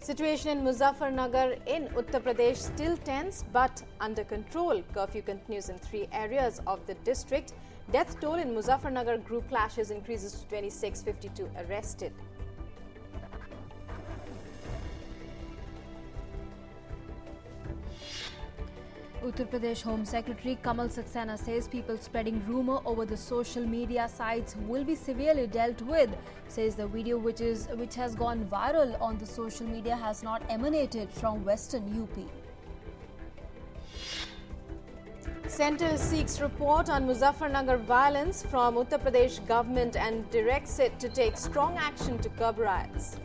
Situation in Muzaffarnagar in Uttar Pradesh still tense but under control. Curfew continues in 3 areas of the district. Death toll in Muzaffarnagar group clashes increases to 26, 52 arrested. Uttar Pradesh Home Secretary Kamal Saxena says people spreading rumour over the social media sites will be severely dealt with. Says the video which has gone viral on the social media has not emanated from Western UP. Centre seeks report on Muzaffarnagar violence from Uttar Pradesh government and directs it to take strong action to curb riots.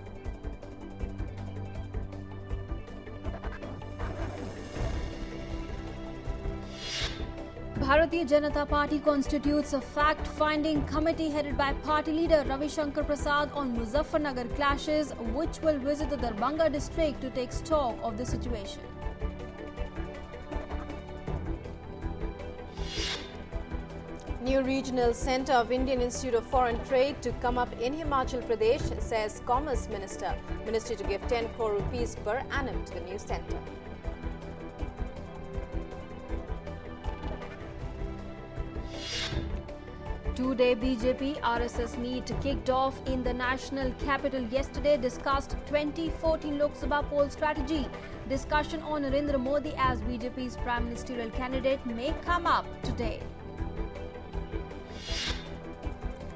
Bharatiya Janata Party constitutes a fact-finding committee headed by party leader Ravi Shankar Prasad on Muzaffarnagar clashes, which will visit the Darbhanga district to take stock of the situation. New regional centre of Indian Institute of Foreign Trade to come up in Himachal Pradesh, says Commerce Minister. Ministry to give 10 crore rupees per annum to the new centre. Two-day BJP RSS meet kicked off in the national capital yesterday, discussed 2014 Lok Sabha poll strategy. Discussion on Narendra Modi as BJP's prime ministerial candidate may come up today.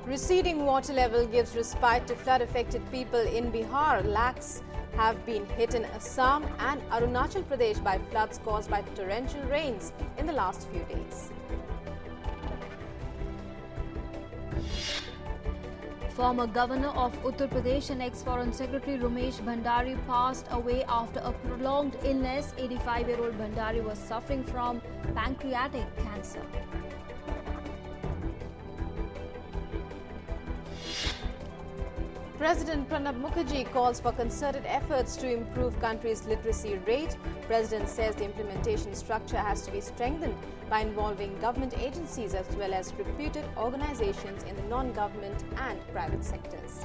Receding water level gives respite to flood-affected people in Bihar. Lakhs have been hit in Assam and Arunachal Pradesh by floods caused by torrential rains in the last few days. Former governor of Uttar Pradesh and ex-foreign secretary Ramesh Bhandari passed away after a prolonged illness. 85-year-old Bhandari was suffering from pancreatic cancer. President Pranab Mukherjee calls for concerted efforts to improve country's literacy rate. President says the implementation structure has to be strengthened by involving government agencies as well as reputed organizations in the non-government and private sectors.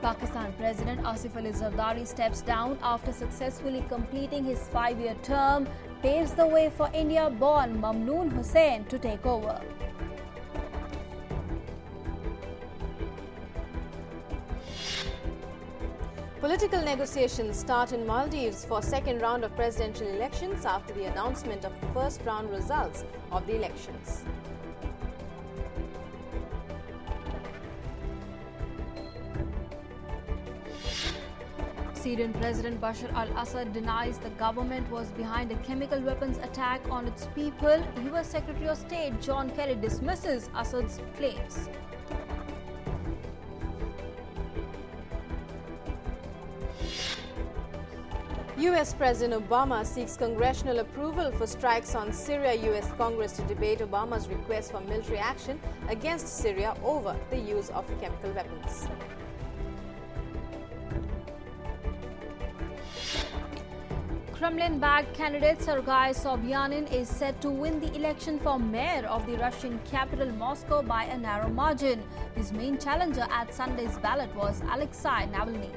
Pakistan President Asif Ali Zardari steps down after successfully completing his 5-year term, paves the way for India-born Mamnoon Hussain to take over. Political negotiations start in Maldives for second round of presidential elections after the announcement of first round results of the elections. Syrian President Bashar al-Assad denies the government was behind a chemical weapons attack on its people. US Secretary of State John Kerry dismisses Assad's claims. US President Obama seeks congressional approval for strikes on Syria. US Congress to debate Obama's request for military action against Syria over the use of chemical weapons. Kremlin-backed candidate Sergei Sobyanin is set to win the election for mayor of the Russian capital Moscow by a narrow margin. His main challenger at Sunday's ballot was Alexei Navalny.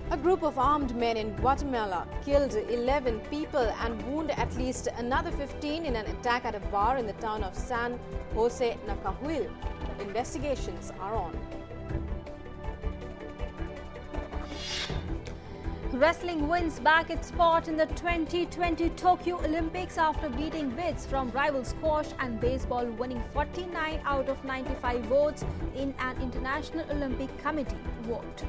A group of armed men in Guatemala killed 11 people and wounded at least another 15 in an attack at a bar in the town of San Jose Nacajuil. Investigations are on. Wrestling wins back its spot in the 2020 Tokyo Olympics after beating bids from rival squash and baseball, winning 49 out of 95 votes in an International Olympic Committee vote.